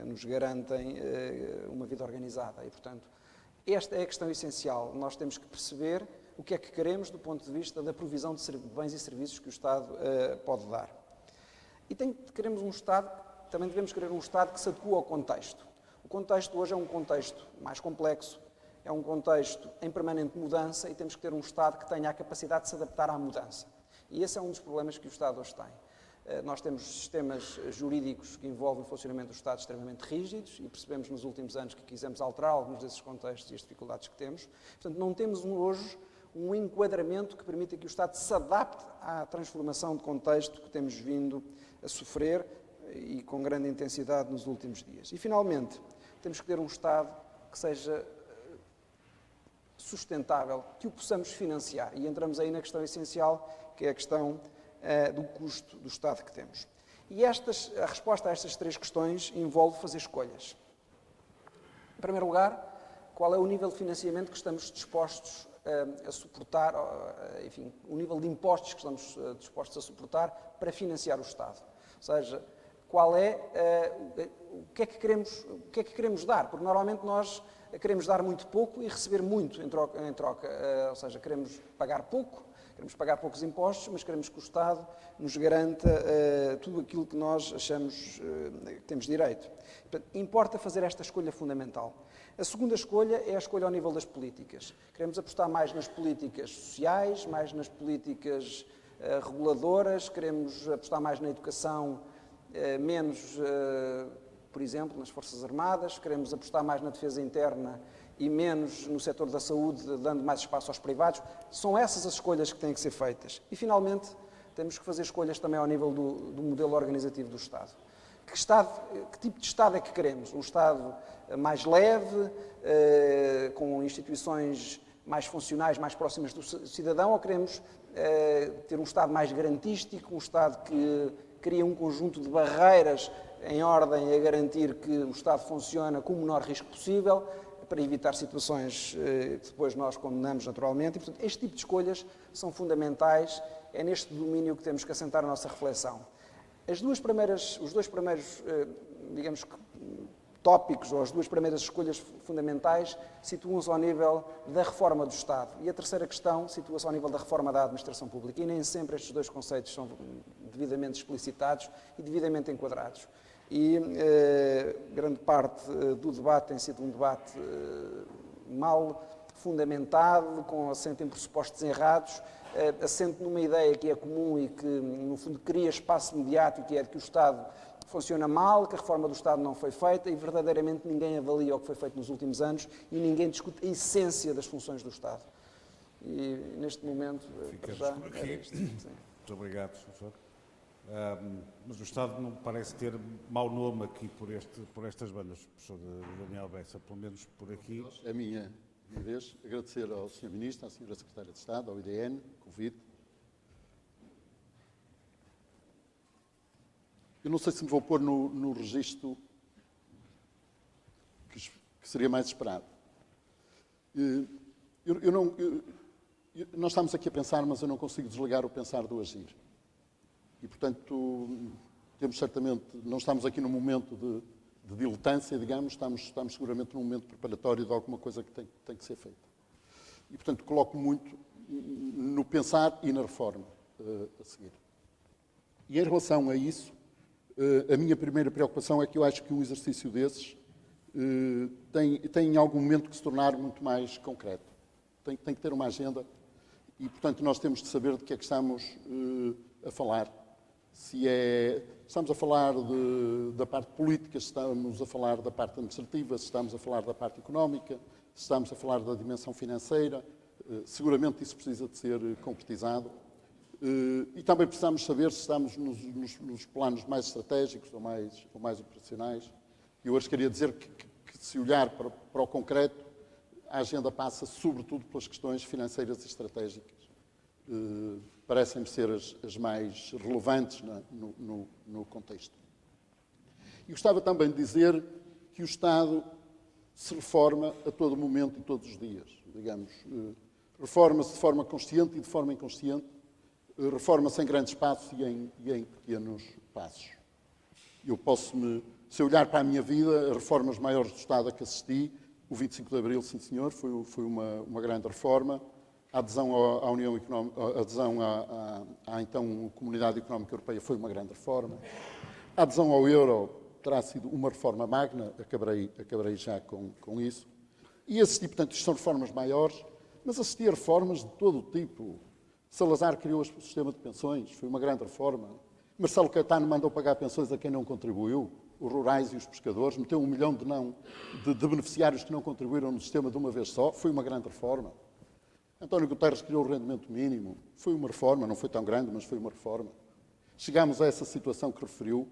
nos garantem uma vida organizada. E, portanto, esta é a questão essencial. Nós temos que perceber o que é que queremos do ponto de vista da provisão de bens e serviços que o Estado pode dar. E queremos um Estado, também devemos querer um Estado que se adequa ao contexto. O contexto hoje é um contexto mais complexo, é um contexto em permanente mudança e temos que ter um Estado que tenha a capacidade de se adaptar à mudança. E esse é um dos problemas que o Estado hoje tem. Nós temos sistemas jurídicos que envolvem o funcionamento do Estado extremamente rígidos e percebemos nos últimos anos que quisemos alterar alguns desses contextos e as dificuldades que temos. Portanto, não temos hoje um enquadramento que permita que o Estado se adapte à transformação de contexto que temos vindo a sofrer e com grande intensidade nos últimos dias. E, finalmente, temos que ter um Estado que seja sustentável, que o possamos financiar. E entramos aí na questão essencial, que é a questão do custo do Estado que temos. E a resposta a estas três questões envolve fazer escolhas. Em primeiro lugar, qual é o nível de financiamento que estamos dispostos a suportar, enfim, o nível de impostos que estamos dispostos a suportar para financiar o Estado. Ou seja, qual é, o que é que queremos dar, porque normalmente nós queremos dar muito pouco e receber muito em troca, ou seja, queremos pagar pouco, queremos pagar poucos impostos, mas queremos que o Estado nos garanta tudo aquilo que nós achamos que temos direito. Portanto, importa fazer esta escolha fundamental. A segunda escolha é a escolha ao nível das políticas. Queremos apostar mais nas políticas sociais, mais nas políticas reguladoras, queremos apostar mais na educação, menos, por exemplo, nas Forças Armadas, queremos apostar mais na defesa interna e menos no setor da saúde, dando mais espaço aos privados. São essas as escolhas que têm que ser feitas. E, finalmente, temos que fazer escolhas também ao nível do modelo organizativo do Estado. Que tipo de Estado é que queremos? Um Estado mais leve, com instituições mais funcionais, mais próximas do cidadão, ou queremos ter um Estado mais garantístico, um Estado que cria um conjunto de barreiras em ordem a garantir que o Estado funciona com o menor risco possível, para evitar situações que depois nós condenamos naturalmente. E, portanto, este tipo de escolhas são fundamentais, é neste domínio que temos que assentar a nossa reflexão. Os dois primeiros, digamos, tópicos, ou as duas primeiras escolhas fundamentais, situam-se ao nível da reforma do Estado. E a terceira questão situa-se ao nível da reforma da administração pública. E nem sempre estes dois conceitos são devidamente explicitados e devidamente enquadrados. E grande parte do debate tem sido um debate mal fundamentado, com assento em pressupostos errados, assento numa ideia que é comum e que, no fundo, cria espaço mediático, que é de que o Estado funciona mal, que a reforma do Estado não foi feita e, verdadeiramente, ninguém avalia o que foi feito nos últimos anos e ninguém discute a essência das funções do Estado. E neste momento, para Ficamos já, por aqui. era isto. Sim. Muito obrigado, professor. Mas o Estado não parece ter mau nome aqui por estas bandas, professor Daniel Bessa, pelo menos por aqui. É minha vez agradecer ao Sr. Ministro, à Sra. Secretária de Estado, ao IDN, o convite. Eu não sei se me vou pôr no registro que seria mais esperado. Nós estamos aqui a pensar, mas eu não consigo desligar o pensar do agir. E, portanto, temos certamente, não estamos aqui num momento de diletância, digamos, estamos seguramente num momento preparatório de alguma coisa que tem que ser feita. E, portanto, coloco muito no pensar e na reforma a seguir. E em relação a isso, a minha primeira preocupação é que eu acho que um exercício desses tem em algum momento que se tornar muito mais concreto. Tem que ter uma agenda e, portanto, nós temos de saber de que é que estamos a falar. Estamos a falar da parte política, se estamos a falar da parte administrativa, se estamos a falar da parte económica, se estamos a falar da dimensão financeira. Seguramente isso precisa de ser concretizado. E também precisamos saber se estamos nos planos mais estratégicos ou mais operacionais. Eu hoje queria dizer que se olhar para o concreto, a agenda passa sobretudo pelas questões financeiras e estratégicas. Parecem-me ser as mais relevantes no contexto. E gostava também de dizer que o Estado se reforma a todo momento e todos os dias. Digamos, reforma-se de forma consciente e de forma inconsciente, reforma-se em grandes passos e em pequenos passos. Eu se eu olhar para a minha vida, as reformas maiores do Estado a que assisti, o 25 de Abril, sim senhor, foi uma grande reforma. A adesão à União Económica, a adesão à então Comunidade Económica Europeia foi uma grande reforma. A adesão ao euro terá sido uma reforma magna, acabarei já com isso. E assisti, portanto, isto são reformas maiores, mas assisti a reformas de todo o tipo. Salazar criou o sistema de pensões, foi uma grande reforma. Marcelo Caetano mandou pagar pensões a quem não contribuiu, os rurais e os pescadores, meteu 1 milhão de beneficiários que não contribuíram no sistema de uma vez só, foi uma grande reforma. António Guterres criou o rendimento mínimo, foi uma reforma, não foi tão grande, mas foi uma reforma. Chegámos a essa situação que referiu,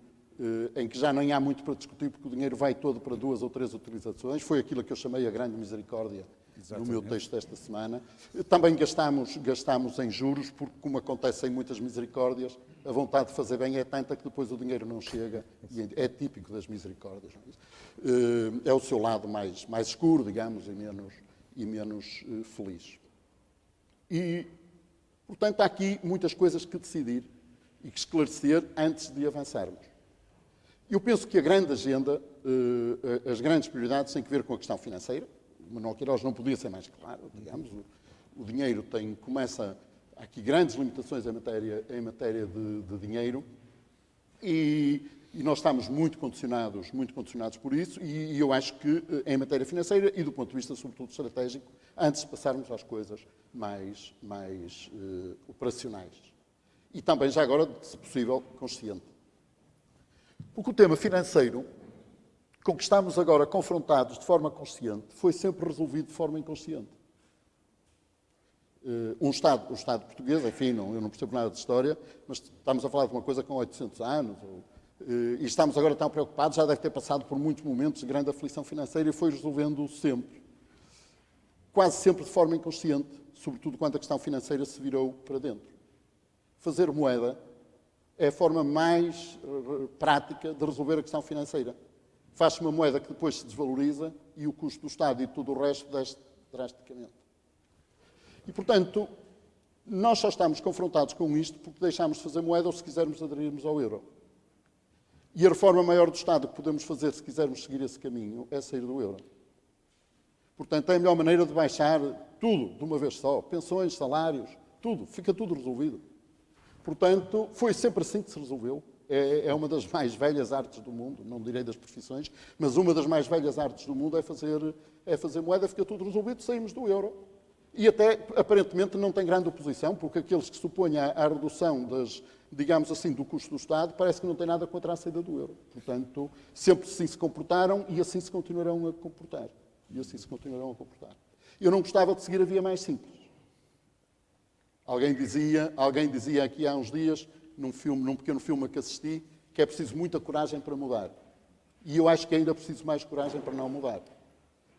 em que já nem há muito para discutir, porque o dinheiro vai todo para 2 ou 3 utilizações, foi aquilo que eu chamei a grande misericórdia. Exatamente. No meu texto desta semana. Também gastamos em juros, porque, como acontece em muitas misericórdias, a vontade de fazer bem é tanta que depois o dinheiro não chega, e é típico das misericórdias. É o seu lado mais escuro, digamos, e menos feliz. E, portanto, há aqui muitas coisas que decidir e que esclarecer antes de avançarmos. Eu penso que a grande agenda, as grandes prioridades têm que ver com a questão financeira. Manuel Queiroz não podia ser mais claro, digamos. O dinheiro começa... Há aqui grandes limitações em matéria de dinheiro e nós estamos muito condicionados por isso e eu acho que em matéria financeira e do ponto de vista, sobretudo, estratégico, antes de passarmos às coisas mais operacionais. E também, já agora, se possível, consciente. Porque o tema financeiro, com que estamos agora confrontados de forma consciente, foi sempre resolvido de forma inconsciente. O Estado português, enfim, eu não percebo nada de história, mas estamos a falar de uma coisa com 800 anos, e estamos agora tão preocupados, já deve ter passado por muitos momentos de grande aflição financeira e foi resolvendo sempre. Quase sempre de forma inconsciente, sobretudo quando a questão financeira se virou para dentro. Fazer moeda é a forma mais prática de resolver a questão financeira. Faz-se uma moeda que depois se desvaloriza e o custo do Estado e tudo o resto desce drasticamente. E, portanto, nós só estamos confrontados com isto porque deixámos de fazer moeda ou se quisermos aderirmos ao euro. E a reforma maior do Estado que podemos fazer se quisermos seguir esse caminho é sair do euro. Portanto, é a melhor maneira de baixar tudo de uma vez só. Pensões, salários, tudo. Fica tudo resolvido. Portanto, foi sempre assim que se resolveu. É uma das mais velhas artes do mundo, não direi das profissões, mas uma das mais velhas artes do mundo é fazer moeda, fica tudo resolvido, saímos do euro. E até, aparentemente, não tem grande oposição, porque aqueles que se opõem à redução digamos assim, do custo do Estado, parece que não tem nada contra a saída do euro. Portanto, sempre assim se comportaram e assim se continuarão a comportar. Eu não gostava de seguir a via mais simples. Alguém dizia aqui há uns dias, num pequeno filme a que assisti, que é preciso muita coragem para mudar. E eu acho que ainda preciso mais coragem para não mudar.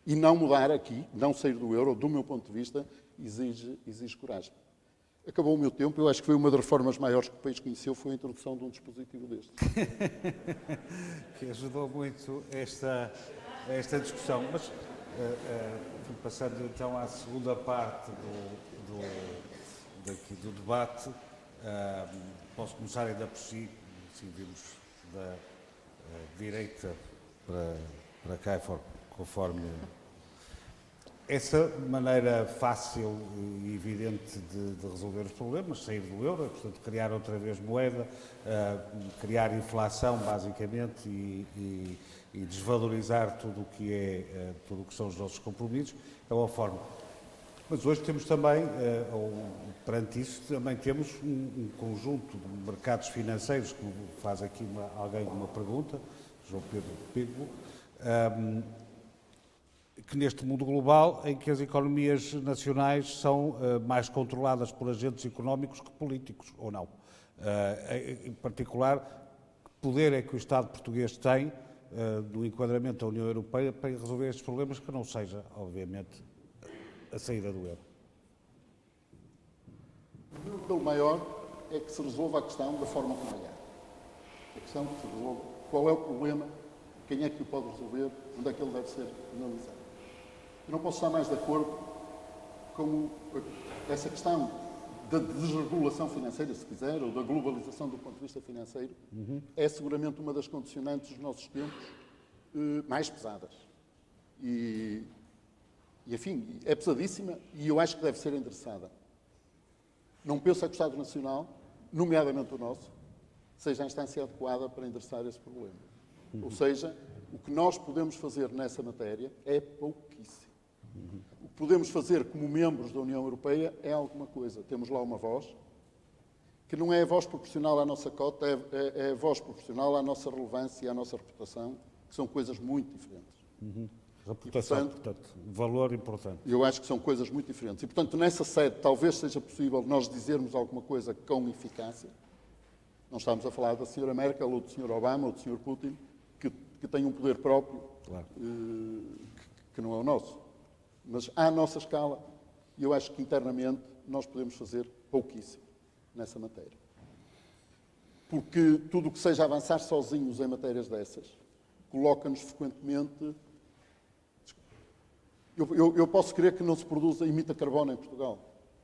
E não mudar aqui, não sair do euro, do meu ponto de vista, exige coragem. Acabou o meu tempo, eu acho que foi uma das reformas maiores que o país conheceu, foi a introdução de um dispositivo deste. Que ajudou muito esta discussão. Mas, passando então à segunda parte do debate, posso começar ainda por si, assim, vimos da direita para cá, conforme essa maneira fácil e evidente de resolver os problemas, sair do euro, portanto, criar outra vez moeda, criar inflação, basicamente, e desvalorizar tudo o que são os nossos compromissos, é uma forma. Mas hoje temos também, perante isso, também temos um conjunto de mercados financeiros, como faz aqui alguém uma pergunta, João Pedro Pego, que neste mundo global, em que as economias nacionais são mais controladas por agentes económicos que políticos, ou não. Em particular, que poder é que o Estado português tem do enquadramento da União Europeia para resolver estes problemas, que não seja, obviamente, a saída do euro? O meu apelo maior é que se resolva a questão da forma como é. A questão que se resolva qual é o problema, quem é que o pode resolver, onde é que ele deve ser analisado. Eu não posso estar mais de acordo com essa questão da desregulação financeira, se quiser, ou da globalização do ponto de vista financeiro. É seguramente uma das condicionantes dos nossos tempos mais pesadas. E, enfim, é pesadíssima e eu acho que deve ser endereçada. Não penso que o Estado Nacional, nomeadamente o nosso, seja a instância adequada para endereçar esse problema. Ou seja, o que nós podemos fazer nessa matéria é pouquíssimo. O que podemos fazer como membros da União Europeia é alguma coisa. Temos lá uma voz, que não é a voz proporcional à nossa cota, é a voz proporcional à nossa relevância e à nossa reputação, que são coisas muito diferentes. Reputação, portanto, valor importante. Eu acho que são coisas muito diferentes. E, portanto, nessa sede, talvez seja possível nós dizermos alguma coisa com eficácia. Não estamos a falar da Sra. Merkel, ou do Sr. Obama, ou do Sr. Putin, que têm um poder próprio, claro, que não é o nosso. Mas à nossa escala, eu acho que internamente nós podemos fazer pouquíssimo nessa matéria. Porque tudo o que seja avançar sozinhos em matérias dessas, coloca-nos frequentemente... Eu posso crer que não se emita carbono em Portugal.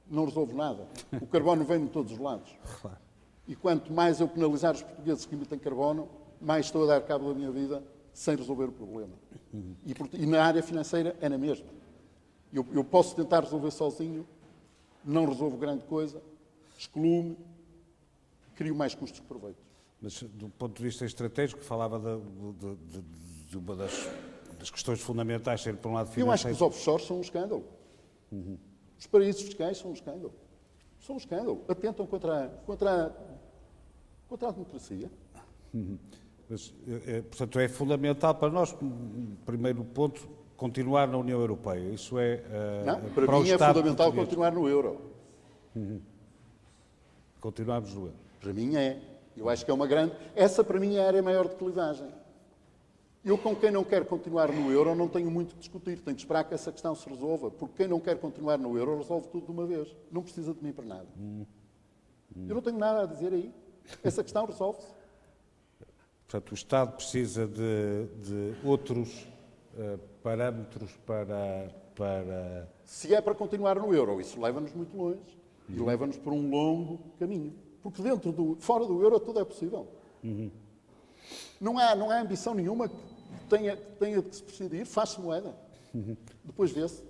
Não resolve nada. O carbono vem de todos os lados. E quanto mais eu penalizar os portugueses que emitem carbono, mais estou a dar cabo da minha vida sem resolver o problema. E na área financeira é na mesma. Eu posso tentar resolver sozinho, não resolvo grande coisa, excluo-me, crio mais custos que proveitos. Mas, do ponto de vista estratégico, falava de uma das questões fundamentais, ser, por um lado, financeiro. Eu acho que os offshores são um escândalo. Os paraísos fiscais são um escândalo. São um escândalo. Atentam contra a democracia. Mas, portanto, é fundamental para nós, primeiro ponto, continuar na União Europeia. Isso é... Não, para mim é fundamental português continuar no euro. Continuarmos no euro. Para mim é. Eu acho que é uma grande... Essa, para mim, é a área maior de clivagem. Eu, com quem não quer continuar no euro, não tenho muito que discutir. Tenho que esperar que essa questão se resolva. Porque quem não quer continuar no euro, resolve tudo de uma vez. Não precisa de mim para nada. Eu não tenho nada a dizer aí. Essa questão resolve-se. Portanto, o Estado precisa de outros parâmetros para... Se é para continuar no euro, isso leva-nos muito longe. E leva-nos por um longo caminho. Porque fora do euro tudo é possível. Não há ambição nenhuma que tenha de se prescindir, faz-se moeda. Depois vê-se.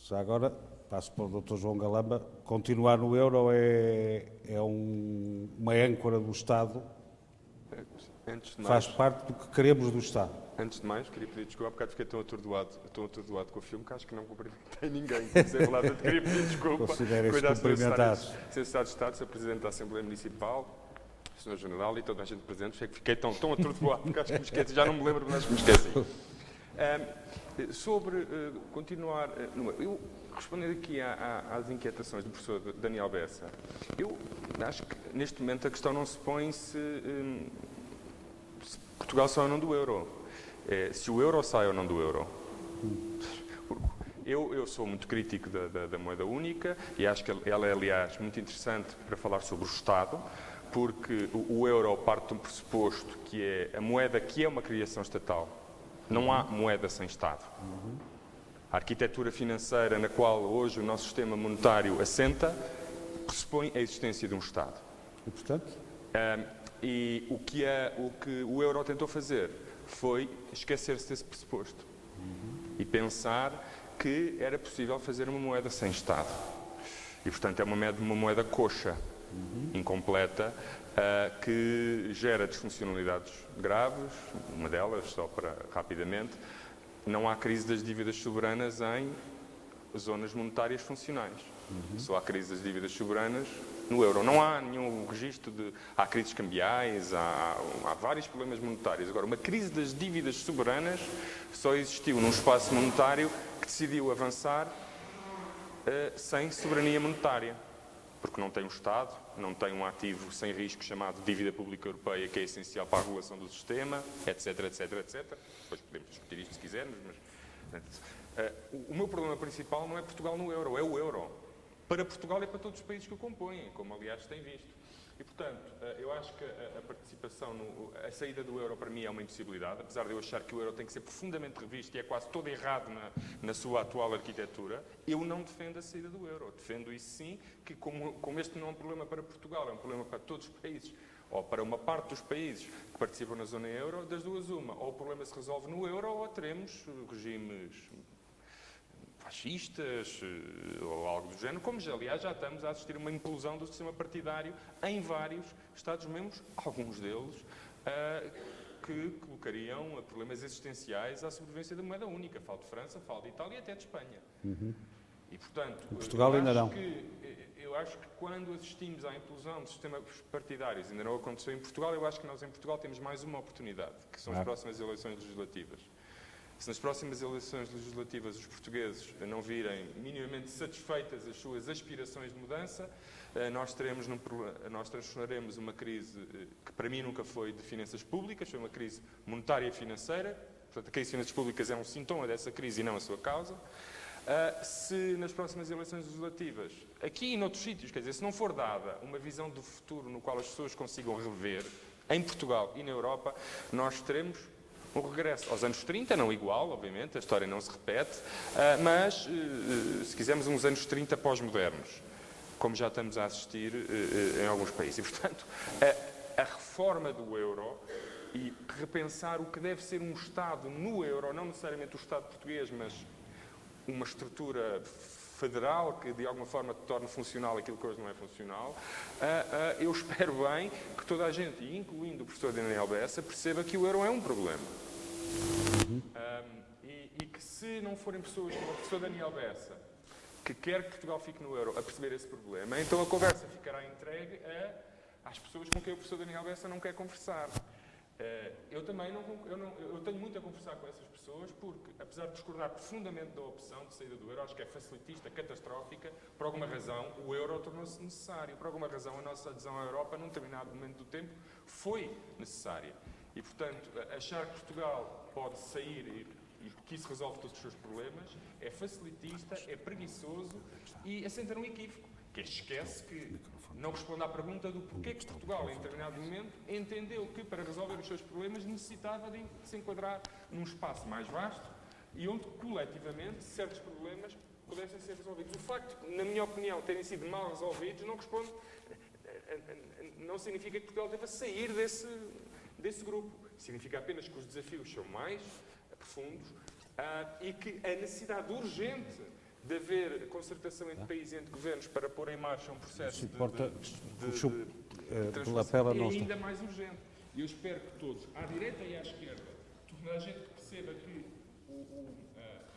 Já agora, passo para o Dr. João Galamba, continuar no euro é uma âncora do Estado, faz parte do que queremos do Estado. Antes de mais, queria pedir desculpa, há bocado fiquei tão atordoado com o filme que acho que não cumprimentei ninguém. Queria pedir desculpa. Considero-se cumprimentados. Sr. Secretário de Estado, Sr. Presidente da Assembleia Municipal, Sr. General e toda a gente presente. Fiquei tão atordoado que acho que me esqueci. Já não me lembro, mas me esqueci. Sobre continuar... eu, respondendo aqui às inquietações do professor Daniel Bessa, eu acho que neste momento a questão não se põe se Portugal sai ou não do euro. Se o euro sai ou não do euro. Eu sou muito crítico da moeda única e acho que ela é, aliás, muito interessante para falar sobre o Estado, porque o euro parte de um pressuposto que é a moeda que é uma criação estatal. Não há moeda sem Estado. A arquitetura financeira na qual hoje o nosso sistema monetário assenta pressupõe a existência de um Estado. E, portanto? E o que o euro tentou fazer foi esquecer-se desse pressuposto e pensar que era possível fazer uma moeda sem Estado. E, portanto, é uma moeda coxa, incompleta, que gera disfuncionalidades graves. Uma delas, só para rapidamente, não há crise das dívidas soberanas em zonas monetárias funcionais. Só há crise das dívidas soberanas no euro. Não há nenhum registro de... Há crises cambiais, há vários problemas monetários. Agora, uma crise das dívidas soberanas só existiu num espaço monetário que decidiu avançar sem soberania monetária. Porque não tem um Estado, não tem um ativo sem risco chamado dívida pública europeia, que é essencial para a regulação do sistema, etc, etc, etc. Depois podemos discutir isto se quisermos, mas... o meu problema principal não é Portugal no euro, é o euro. Para Portugal e para todos os países que o compõem, como aliás tem visto. E, portanto, eu acho que a participação, a saída do euro para mim é uma impossibilidade, apesar de eu achar que o euro tem que ser profundamente revisto e é quase todo errado na sua atual arquitetura, eu não defendo a saída do euro. Defendo isso sim, que como este não é um problema para Portugal, é um problema para todos os países, ou para uma parte dos países que participam na zona euro, das duas uma. Ou o problema se resolve no euro, ou teremos regimes fascistas ou algo do género, como aliás já estamos a assistir a uma implosão do sistema partidário em vários Estados-membros, alguns deles que colocariam problemas existenciais à sobrevivência da moeda única. Falo de França, falo de Itália e até de Espanha. E, portanto, Portugal ainda não. Eu acho que quando assistimos à implosão de sistemas partidários, ainda não aconteceu em Portugal, eu acho que nós em Portugal temos mais uma oportunidade, que são as próximas eleições legislativas. Se nas próximas eleições legislativas os portugueses não virem minimamente satisfeitas as suas aspirações de mudança, nós transformaremos uma crise que para mim nunca foi de finanças públicas, foi uma crise monetária e financeira. Portanto, a crise de finanças públicas é um sintoma dessa crise e não a sua causa. Se nas próximas eleições legislativas, aqui e noutros sítios, quer dizer, se não for dada uma visão do futuro no qual as pessoas consigam rever, em Portugal e na Europa, nós teremos um regresso aos anos 30, não igual, obviamente, a história não se repete, mas, se quisermos, uns anos 30 pós-modernos, como já estamos a assistir em alguns países. E, portanto, a reforma do euro e repensar o que deve ser um Estado no euro, não necessariamente o Estado português, mas uma estrutura federal que de alguma forma torne funcional aquilo que hoje não é funcional, eu espero bem que toda a gente, incluindo o professor Daniel Bessa, perceba que o euro é um problema. E que se não forem pessoas como o professor Daniel Bessa, que quer que Portugal fique no euro, a perceber esse problema, então a conversa ficará entregue às pessoas com quem o professor Daniel Bessa não quer conversar. Eu também eu tenho muito a conversar com essas pessoas porque, apesar de discordar profundamente da opção de saída do euro, acho que é facilitista, catastrófica, por alguma razão o euro tornou-se necessário, por alguma razão a nossa adesão à Europa num determinado momento do tempo foi necessária. E, portanto, achar que Portugal pode sair e que isso resolve todos os seus problemas é facilitista, é preguiçoso e assenta num equívoco, que esquece que não responde à pergunta do porquê que Portugal, em determinado momento, entendeu que, para resolver os seus problemas, necessitava de se enquadrar num espaço mais vasto e onde, coletivamente, certos problemas pudessem ser resolvidos. O facto, na minha opinião, terem sido mal resolvidos não significa que Portugal deva sair desse grupo. Significa apenas que os desafios são mais profundos e que a necessidade urgente de haver concertação entre países e entre governos para pôr em marcha um processo de transformação é ainda mais urgente. E eu espero que todos, à direita e à esquerda, toda a gente perceba que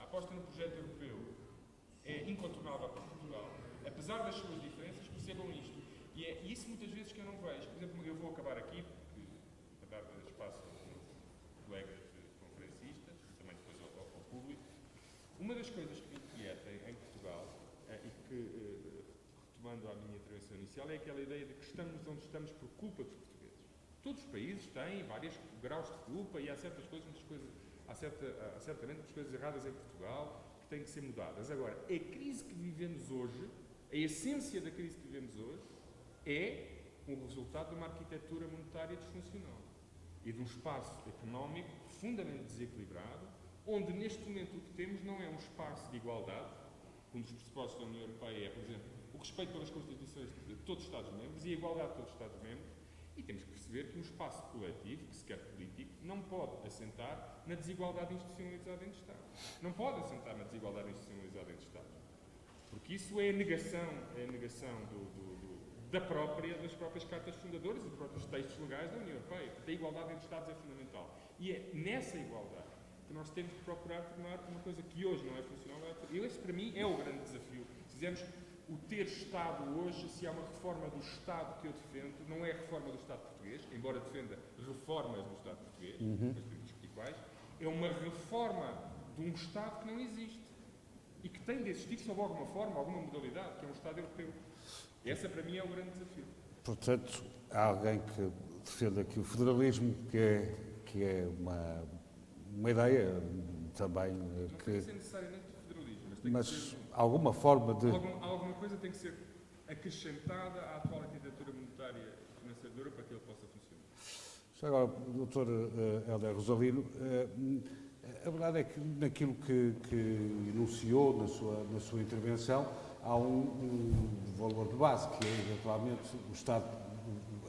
a aposta no projeto europeu é incontornável para Portugal, apesar das suas diferenças, percebam isto. E é isso muitas vezes que eu não vejo. Por exemplo, eu vou acabar aqui, para dar espaço aos colegas conferencistas, e também depois das coisas que me inquietam em Portugal, e que, retomando a minha intervenção inicial, é aquela ideia de que estamos onde estamos por culpa dos portugueses. Todos os países têm vários graus de culpa e há certas coisas, há certamente muitas coisas erradas em Portugal que têm que ser mudadas. Agora, a crise que vivemos hoje, a essência da crise que vivemos hoje, é um resultado de uma arquitetura monetária disfuncional e de um espaço económico profundamente desequilibrado, onde neste momento o que temos não é um espaço de igualdade. Um dos pressupostos da União Europeia é, por exemplo, o respeito pelas constituições de todos os Estados-membros e a igualdade de todos os Estados-membros, e temos que perceber que um espaço coletivo, que se quer político, não pode assentar na desigualdade institucionalizada entre Estados. Não pode assentar na desigualdade institucionalizada entre Estados. Porque isso é a negação das próprias cartas fundadoras e dos próprios textos legais da União Europeia. A igualdade entre Estados é fundamental. E é nessa igualdade que nós temos que procurar tornar uma coisa que hoje não é funcional. E esse, para mim, é o grande desafio. Se fizermos o ter Estado hoje, se há uma reforma do Estado que eu defendo, não é a reforma do Estado português, embora defenda reformas do Estado português, mas podemos discutir quais, é uma reforma de um Estado que não existe e que tem de existir sob alguma forma, alguma modalidade, que é um Estado europeu. Essa, para mim, é o grande desafio. Portanto, há alguém que defende aqui o federalismo, que é uma ideia também Não que... tem que ser necessariamente o federalismo, mas tem Mas que ser... alguma forma de... Alguma coisa tem que ser acrescentada à atual arquitetura monetária e financeira da Europa para que ele possa funcionar. Já agora, Dr. Helder Rosalino, a verdade é que naquilo que enunciou na sua intervenção, há um valor de base, que é eventualmente o Estado,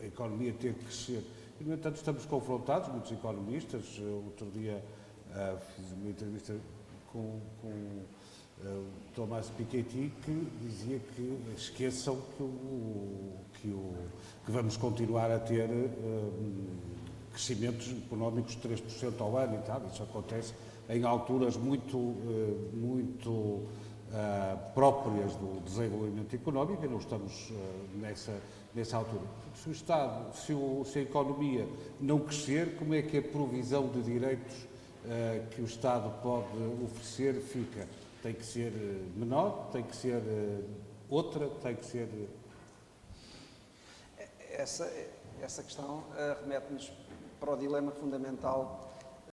a economia ter que crescer. E, no entanto, estamos confrontados, muitos economistas. Outro dia fiz uma entrevista com o Thomas Piketty, que dizia que esqueçam que vamos continuar a ter crescimentos económicos de 3% ao ano e tal. Isso acontece em alturas muito próprias do desenvolvimento económico, e não estamos nessa altura. Se o Estado, se a economia não crescer, como é que a provisão de direitos que o Estado pode oferecer fica? Tem que ser menor, tem que ser outra, tem que ser... Essa questão remete-nos para o dilema fundamental